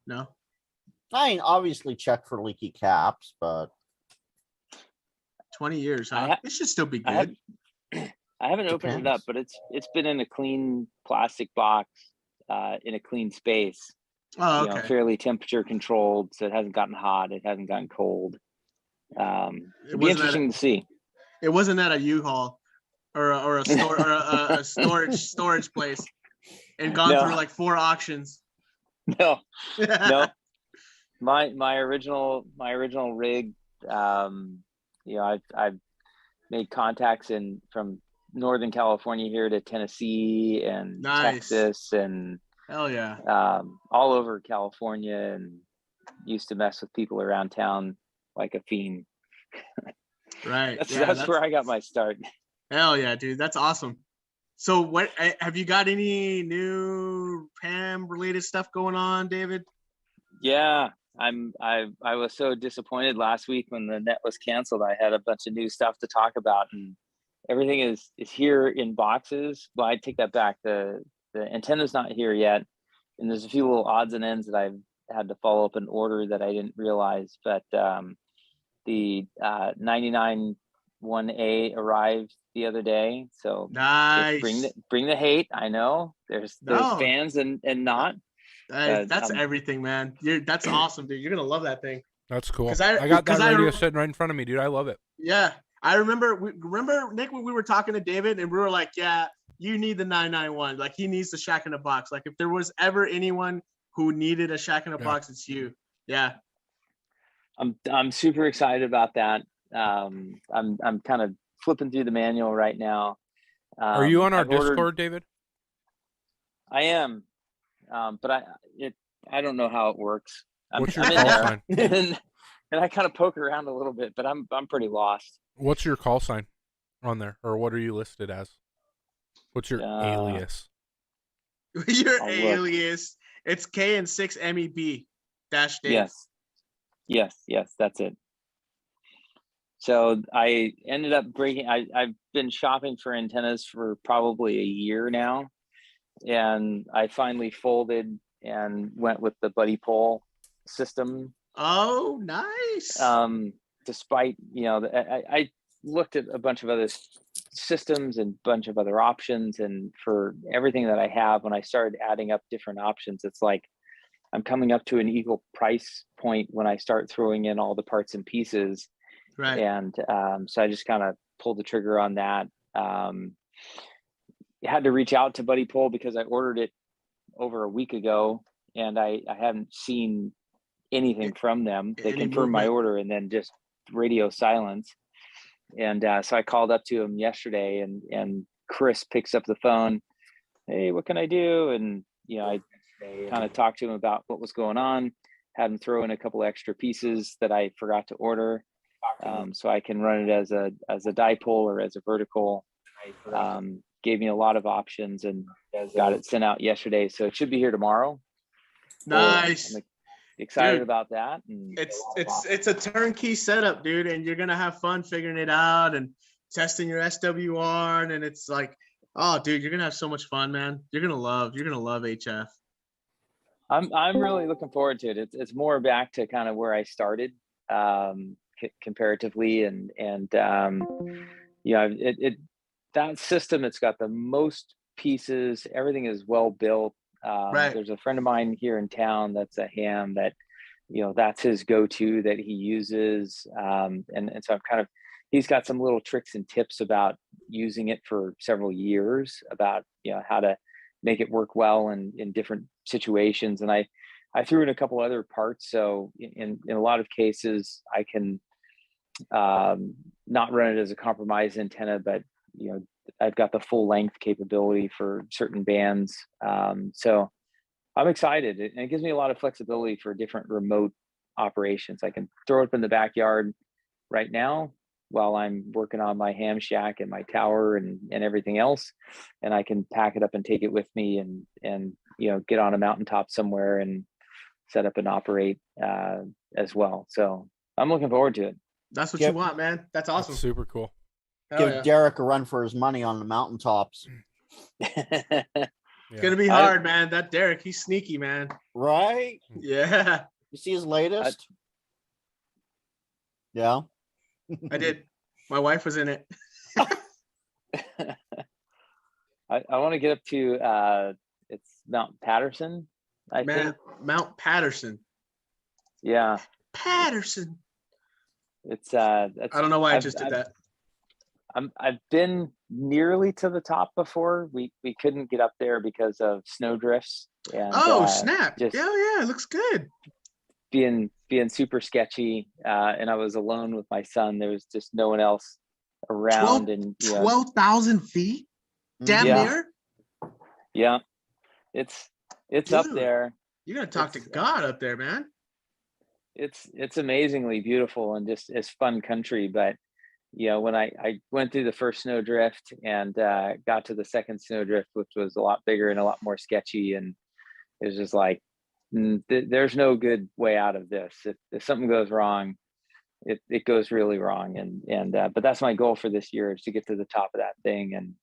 No. I mean, obviously check for leaky caps, but 20 years, huh? It should still be good. I haven't opened it up, but it's been in a clean plastic box, in a clean space. Oh, You know, okay. fairly temperature controlled, so it hasn't gotten hot, it hasn't gotten cold. It'd be wasn't interesting to see. It wasn't at a U-Haul or a store or a storage place and gone No. through like 4 auctions. No, no. My original rig, you know, I've made contacts from Northern California here to Tennessee and Nice. Texas and Hell yeah. all over California, and used to mess with people around town like a fiend. Right. That's where I got my start. Hell yeah, dude. That's awesome. So what have you got any new PAM related stuff going on, David? Yeah, I was so disappointed last week when the net was canceled. I had a bunch of new stuff to talk about, and everything is here in boxes. Well, I take that back. The antenna's not here yet, and there's a few little odds and ends that I've had to follow up an order that I didn't realize. But the 99 1A arrived the other day, so Nice. bring the hate. I know there's fans and not. That's everything, man. That's awesome, dude. You're gonna love that thing. That's cool. 'Cause I got that I radio re- sitting right in front of me, dude. I love it. Yeah, I remember. Remember Nick when we were talking to David and we were like, "Yeah, you need the 991. Like he needs the Shack in a Box. Like if there was ever anyone who needed a Shack in a Box, it's you." Yeah. I'm super excited about that. I'm kind of flipping through the manual right now. Are you on our I've ordered- Discord, David? I am, but I don't know how it works. What's your I'm in call there, sign? and I kind of poke around a little bit, but I'm pretty lost. What's your call sign on there, or what are you listed as? What's your alias? Your I'll look. alias. It's K&6 MEB dash Dave. Yes, that's it. So I ended up breaking. I've been shopping for antennas for probably a year now, and I finally folded and went with the buddy pole system. Oh, nice. Despite, you know, I looked at a bunch of other systems and bunch of other options, and for everything that I have, when I started adding up different options, it's like I'm coming up to an equal price point when I start throwing in all the parts and pieces. Right. And so I just kind of pulled the trigger on that. Had to reach out to Buddy Pole because I ordered it over a week ago, and I haven't seen anything from them. They Any confirmed my movement? order and then just radio silence. And so I called up to him yesterday, and Chris picks up the phone. Hey, what can I do? And, you know, I kind of talked to him about what was going on, had him throw in a couple extra pieces that I forgot to order. So I can run it as a dipole or as a vertical. Gave me a lot of options and got it sent out yesterday. So it should be here tomorrow. Nice. I'm excited Dude, about that. And it's a turnkey setup, dude, and you're gonna have fun figuring it out and testing your SWR, and it's like, oh, dude, you're gonna have so much fun, man. You're gonna love HF. I'm really looking forward to it. It's more back to kind of where I started comparatively, and that system, it's got the most pieces. Everything is well built. Right. There's a friend of mine here in town that's a ham that, that's his go-to that he uses. And so he's got some little tricks and tips about using it for several years, about, how to make it work well in different situations. And I threw in a couple other parts. So in a lot of cases, I can not run it as a compromised antenna, but I've got the full length capability for certain bands. So I'm excited, and it gives me a lot of flexibility for different remote operations. I can throw it up in the backyard right now while I'm working on my ham shack and my tower and everything else. And I can pack it up and take it with me and get on a mountaintop somewhere and set up and operate as well. So I'm looking forward to it. That's what you want, man. That's awesome. That's super cool. Give Derek a run for his money on the mountaintops. It's gonna be hard, man. That Derek, he's sneaky, man. Right? Yeah. You see his latest? Yeah. I did. My wife was in it. I want to get up to it's Mount Patterson, I think. Mount Patterson. Yeah. Patterson. It's I don't know why I just did that. I've been nearly to the top before. We couldn't get up there because of snow drifts. And, snap! Yeah, it looks good. Being super sketchy, and I was alone with my son. There was just no one else around. 12,000 feet, damn near. Yeah, it's Dude, up there. You're gonna talk to God up there, man. It's amazingly beautiful and just it's fun country, but. When I went through the first snowdrift and got to the second snowdrift, which was a lot bigger and a lot more sketchy, and it was just like, there's no good way out of this. If something goes wrong, it goes really wrong. And but that's my goal for this year, is to get to the top of that thing and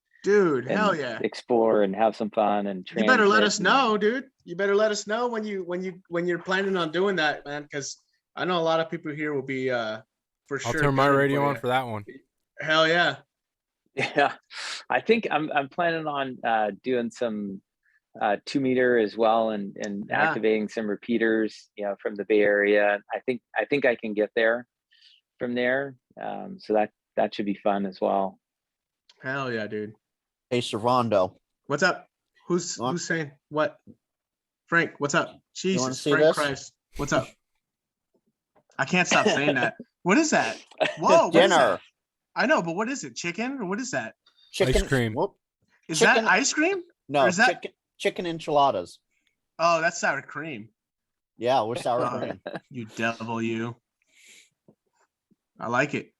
hell yeah, explore and have some fun. And you better let us know, dude. You better let us know when you're planning on doing that, man, because I know a lot of people here will be for sure. I'll turn my radio on for that one. Hell yeah. Yeah. I think I'm planning on doing some 2-meter as well and activating some repeaters, from the Bay Area. I think I can get there from there. So that should be fun as well. Hell yeah, dude. Hey, Servando. What's up? Who's saying what? Frank, what's up? Jesus, Frank this? Christ. What's up? I can't stop saying that. What is that? Whoa, dinner. What is that? I know, but what is it? Chicken or what is that? Chicken. Ice cream. Is that ice cream? No, or is that chicken enchiladas. Oh, that's sour cream. Yeah, we're sour cream. You devil, you. I like it.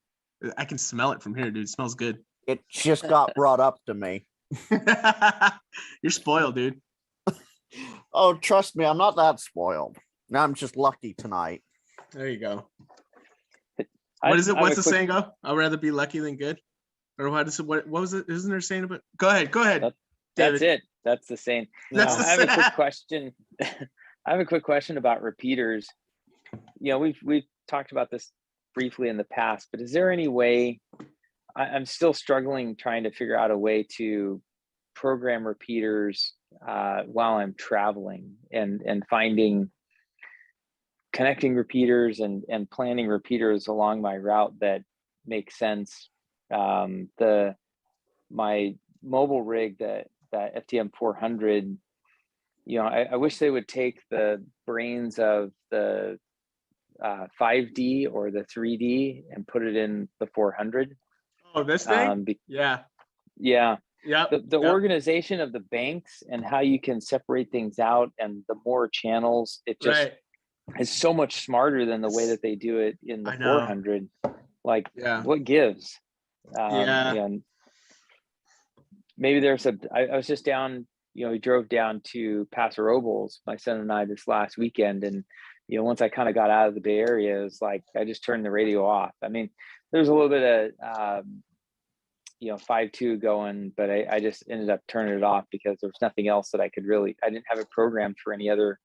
I can smell it from here, dude. It smells good. It just got brought up to me. You're spoiled, dude. Oh, trust me, I'm not that spoiled. I'm just lucky tonight. There you go. What is it? What's the saying go? I'd rather be lucky than good. Or what is it? What was it? Isn't there a saying about? Go ahead. That's it. That's the saying. I have a quick question. I have a quick question about repeaters. We've talked about this briefly in the past, but is there any way? I'm still struggling trying to figure out a way to program repeaters while I'm traveling and finding connecting repeaters and planning repeaters along my route that makes sense. My mobile rig, that FTM 400, I wish they would take the brains of the 5D or the 3D and put it in the 400. Oh, this thing? Yeah. Yeah. Yeah. The organization of the banks and how you can separate things out, and the more channels, it just is so much smarter than the way that they do it in the 400. Like, what gives? maybe there's I was just down, we drove down to Paso Robles, my son and I, this last weekend. And, once I kind of got out of the Bay Area, it was like, I just turned the radio off. I mean, there's a little bit of, 5.2 going, but I just ended up turning it off because there was nothing else that I didn't have it programmed for any other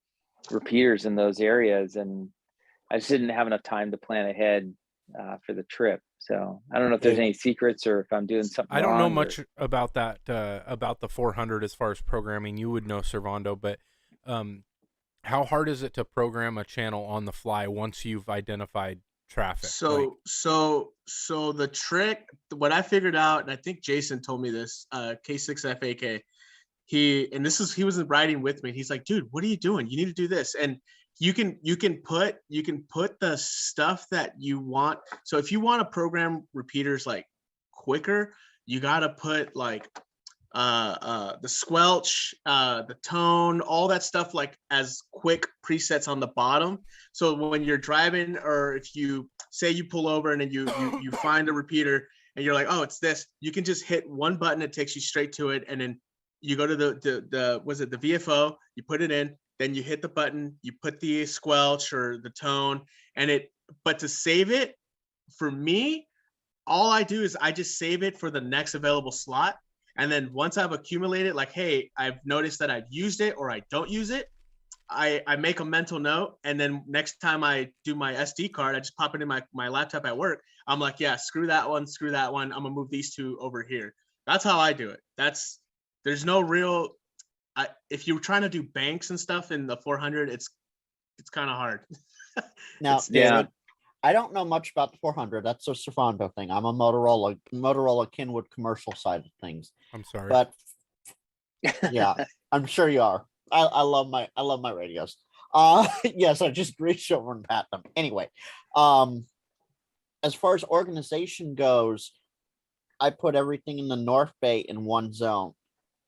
repeaters in those areas. And I just didn't have enough time to plan ahead for the trip. So I don't know if there's any secrets or if I'm doing something I don't know wrong much about that, about the 400 as far as programming. You would know, Servando, but how hard is it to program a channel on the fly once you've identified traffic? So the trick, what I figured out, and I think Jason told me this, K6FAK, he was riding with me. He's like, dude, what are you doing? You need to do this. And you can put the stuff that you want. So if you want to program repeaters like quicker, you got to put like the squelch, the tone, all that stuff like as quick presets on the bottom. So when you're driving, or if you say you pull over and then you find a repeater and you're like, oh, it's this, you can just hit one button, it takes you straight to it, and then you go to the VFO, you put it in, then you hit the button, you put the squelch or the tone, but to save it, for me, all I do is I just save it for the next available slot. And then once I've accumulated, like, hey, I've noticed that I've used it or I don't use it, I make a mental note. And then next time I do my SD card, I just pop it in my laptop at work. I'm like, yeah, screw that one. I'm gonna move these two over here. That's how I do it. There's no real, if you're trying to do banks and stuff in the 400, it's kind of hard. Now, David, I don't know much about the 400. That's a Servando thing. I'm a Motorola Kenwood commercial side of things. I'm sorry, but yeah, I'm sure you are. I love my radios. Yes, I just reached over and pat them. Anyway, as far as organization goes, I put everything in the North Bay in one zone.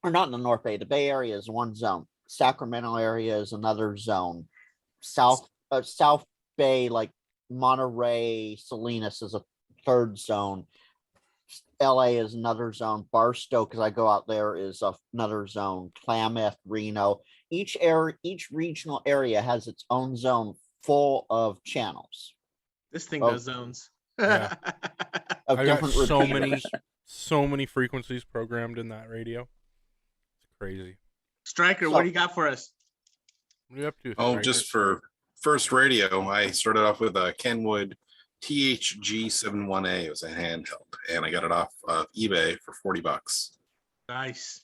Or not in the North Bay, the Bay Area is one zone. Sacramento area is another zone. South Bay, like Monterey, Salinas is a third zone. LA is another zone. Barstow, because I go out there, is another zone. Klamath, Reno. Each regional area has its own zone full of channels. This thing does zones. Yeah. Of I got different repeaters. so many frequencies programmed in that radio. It's crazy. Striker, what do you got for us? What are you up to? Oh, Striker? just for first radio, I started off with a Kenwood THG71A. It was a handheld, and I got it off of eBay for $40. Nice.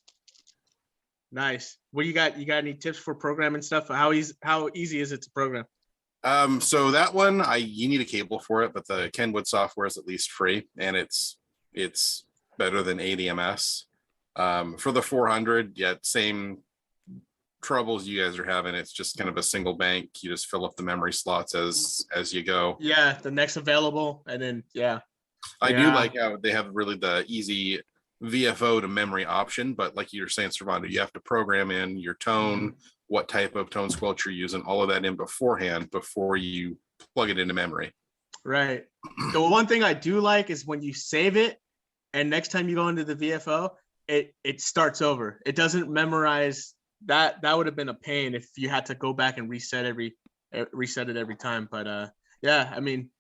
What do you got? You got any tips for programming stuff? How easy is it to program? So that one, you need a cable for it, but the Kenwood software is at least free, and it's better than ADMS. For the 400, same troubles you guys are having. It's just kind of a single bank. You just fill up the memory slots as you go. Yeah, the next available, and then I do like how they have really the easy VFO to memory option, but like you were saying, Servando, you have to program in your tone, what type of tone squelch you're using, all of that in beforehand before you plug it into memory. Right. The one thing I do like is when you save it and next time you go into the VFO, it starts over. It doesn't memorize. That would have been a pain if you had to go back and reset it every time. But yeah, I mean,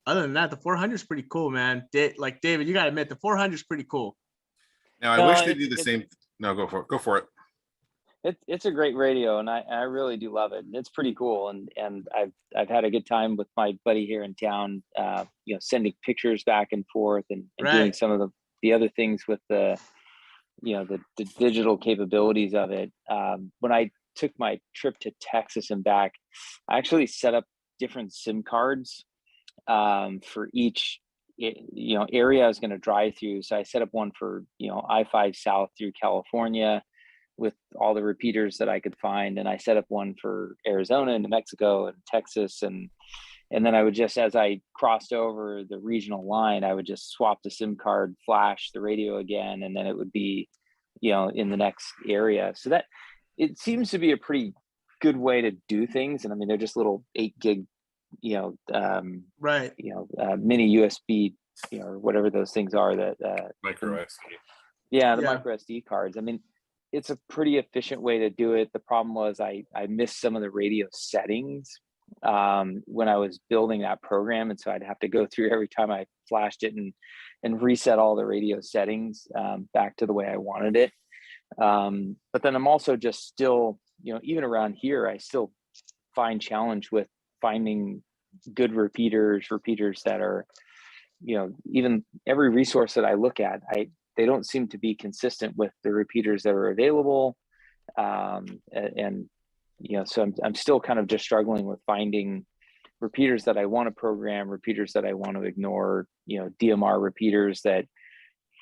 other than that, the 400 is pretty cool, man. Like David, you gotta admit the 400 is pretty cool. Now I wish they do the same. No, go for it. It's a great radio, and I really do love it. It's pretty cool, and I've had a good time with my buddy here in town. Sending pictures back and forth, and doing some of the other things with the digital capabilities of it. When I took my trip to Texas and back, I actually set up different SIM cards for each area I was going to drive through. So I set up one for I-5 south through California with all the repeaters that I could find, and I set up one for Arizona and New Mexico and Texas, and then I would just, as I crossed over the regional line, I would just swap the SIM card, flash the radio again, and then it would be in the next area. So that it seems to be a pretty good way to do things. And I mean, they're just little 8 gig mini USB or whatever those things are that micro SD. Yeah, the Yeah. micro SD cards. I mean, it's a pretty efficient way to do it. The problem was I missed some of the radio settings when I was building that program, and so I'd have to go through every time I flashed it and reset all the radio settings back to the way I wanted it. But then I'm also just still, even around here, I still find challenge with finding good repeaters that are, even every resource that I look at, they don't seem to be consistent with the repeaters that are available. And so I'm still kind of just struggling with finding repeaters that I want to program, repeaters that I want to ignore, DMR repeaters that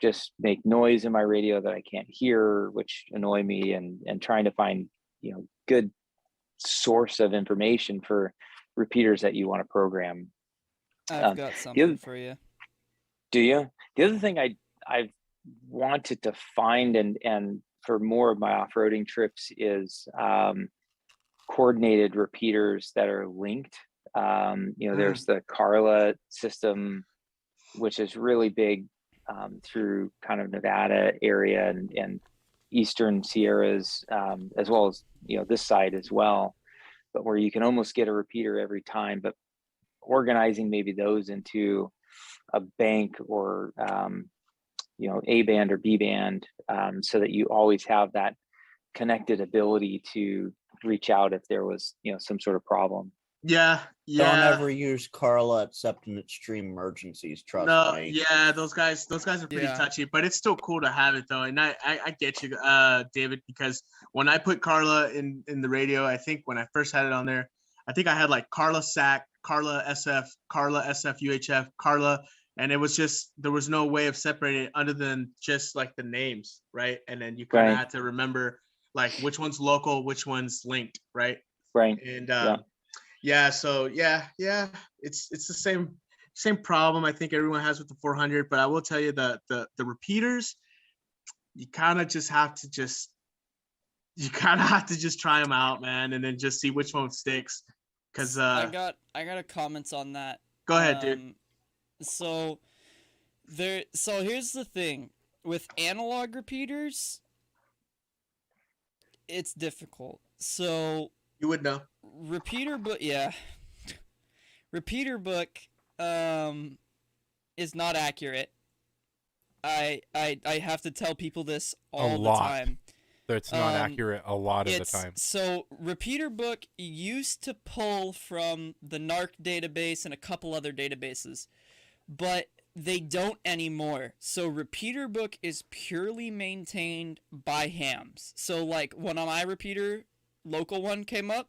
just make noise in my radio that I can't hear, which annoy me, and trying to find, good source of information for repeaters that you want to program. I've got something for you. Do you? The other thing I've wanted to find and for more of my off-roading trips is coordinated repeaters that are linked. There's the Carla system, which is really big through kind of Nevada area and Eastern Sierras, as well as, this side as well, but where you can almost get a repeater every time, but organizing maybe those into a bank or, A band or B band, so that you always have that connected ability to reach out if there was, some sort of problem. Yeah. Don't ever use Carla except in extreme emergencies. Trust me. Yeah, those guys are pretty touchy, but it's still cool to have it though. And I get you, David, because when I put Carla in the radio, I think when I first had it on there, I think I had like Carla SAC, Carla SF, Carla SF UHF, Carla, and it was just, there was no way of separating it other than just like the names, right? And then you kind of had to remember like which one's local, which one's linked, right? Right. And so it's the same problem I think everyone has with the 400, but I will tell you the repeaters, you kind of have to just try them out, man, and then just see which one sticks. Because I got a comments on that. Go ahead, dude. So here's the thing with analog repeaters, it's difficult. So you would know. Repeater book is not accurate. I have to tell people this all the time. It's not accurate a lot of the time. So repeater book used to pull from the NARC database and a couple other databases, but they don't anymore. So repeater book is purely maintained by hams. So like when my repeater local one came up,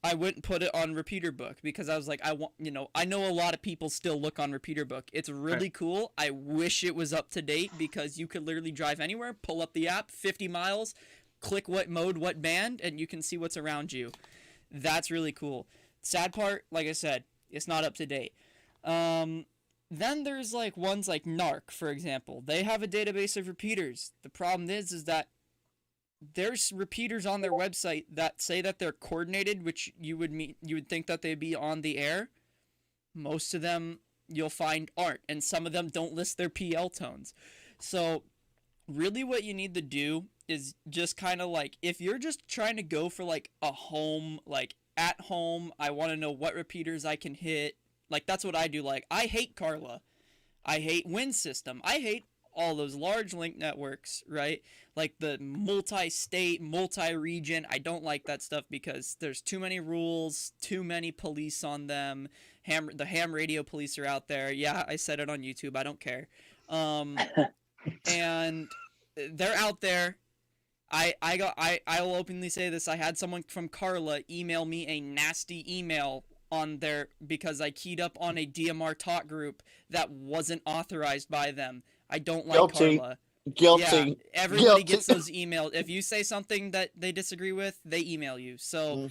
I wouldn't put it on repeater book because I was like, I know a lot of people still look on repeater book. It's really cool. I wish it was up to date because you could literally drive anywhere, pull up the app, 50 miles, click what mode, what band, and you can see what's around you. That's really cool. Sad part, like I said, it's not up to date. Then there's like ones like NARC, for example. They have a database of repeaters. The problem is that there's repeaters on their website that say that they're coordinated, which you would think that they'd be on the air. Most of them you'll find aren't, and some of them don't list their PL tones. So really what you need to do is just kind of like, if you're just trying to go for like a home, like at home, I want to know what repeaters I can hit. Like that's what I do. Like I hate Carla. I hate Wind System. I hate all those large link networks, right? Like the multi-state, multi-region. I don't like that stuff because there's too many rules, too many police on them. The ham radio police are out there. Yeah, I said it on YouTube. I don't care. And they're out there. I'll openly say this. I had someone from Carla email me a nasty email on there because I keyed up on a DMR talk group that wasn't authorized by them. I don't like Carla. Guilty. Yeah, everybody gets those emails. If you say something that they disagree with, they email you. So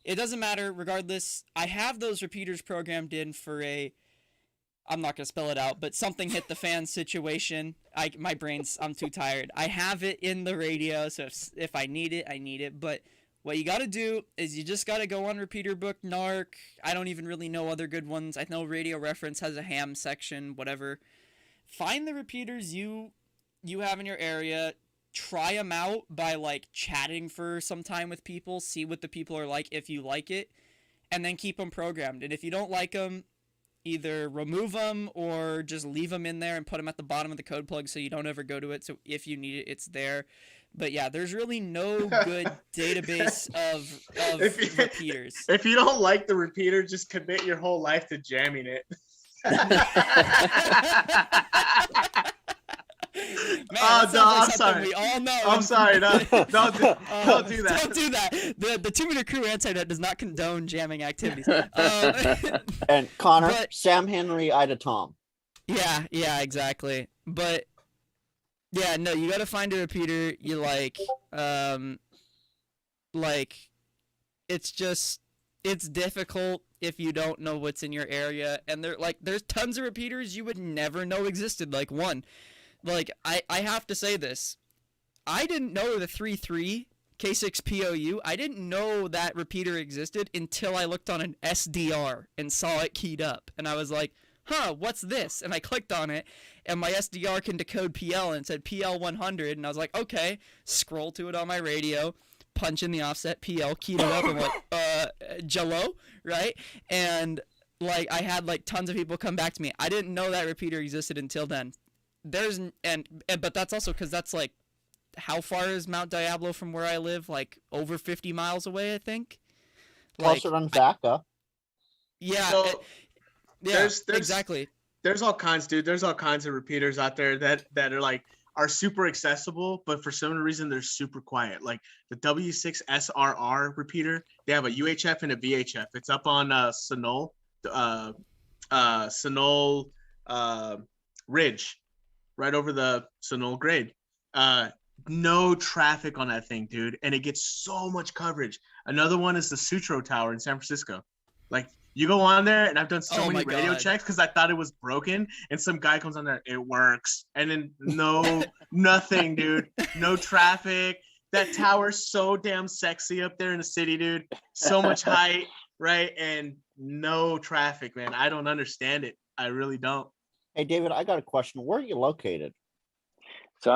it doesn't matter. Regardless, I have those repeaters programmed in for I'm not going to spell it out, but something hit the fan situation. I'm too tired. I have it in the radio, so if I need it, I need it. But what you got to do is you just got to go on repeater book, NARC. I don't even really know other good ones. I know Radio Reference has a ham section, whatever. Find the repeaters you you have in your area, try them out by like chatting for some time with people, see what the people are like if you like it, and then keep them programmed. And if you don't like them, either remove them or just leave them in there and put them at the bottom of the code plug so you don't ever go to it. So if you need it, it's there. But yeah, there's really no good database of repeaters. If you don't like the repeater, just commit your whole life to jamming it. Man, I'm sorry. We all know. I'm sorry. No, don't do that. Don't do that. The 2-meter crew anti-net does not condone jamming activities. And Connor, but, Sam Henry, Ida Tom. Yeah, exactly. But yeah, no, you gotta find a repeater you like. It's difficult if you don't know what's in your area, and there's tons of repeaters you would never know existed. I have to say this. I didn't know the 3.3 K6POU. I didn't know that repeater existed until I looked on an SDR and saw it keyed up. And I was like, huh, what's this? And I clicked on it, and my SDR can decode PL, and it said PL 100. And I was like, okay, scroll to it on my radio, punch in the offset PL, keyed it up, and Jello, right? And I had tons of people come back to me. I didn't know that repeater existed until then. But that's also because that's how far is Mount Diablo from where I live? Over 50 miles away, I think. Closer than Vaca. Yeah. So, there's exactly. There's all kinds, dude. There's all kinds of repeaters out there that are super accessible, but for some reason they're super quiet. Like the W6 SRR repeater, they have a UHF and a VHF. It's up on Sonol Ridge, right over the Sonol grade. No traffic on that thing, dude, and it gets so much coverage. Another one is the Sutro Tower in San Francisco. You go on there, and I've done so many radio checks because I thought it was broken, and some guy comes on there, it works, and then nothing, dude, no traffic. That tower's so damn sexy up there in the city, dude. So much height, right, and no traffic, man. I don't understand it. I really don't. Hey, David, I got a question. Where are you located? So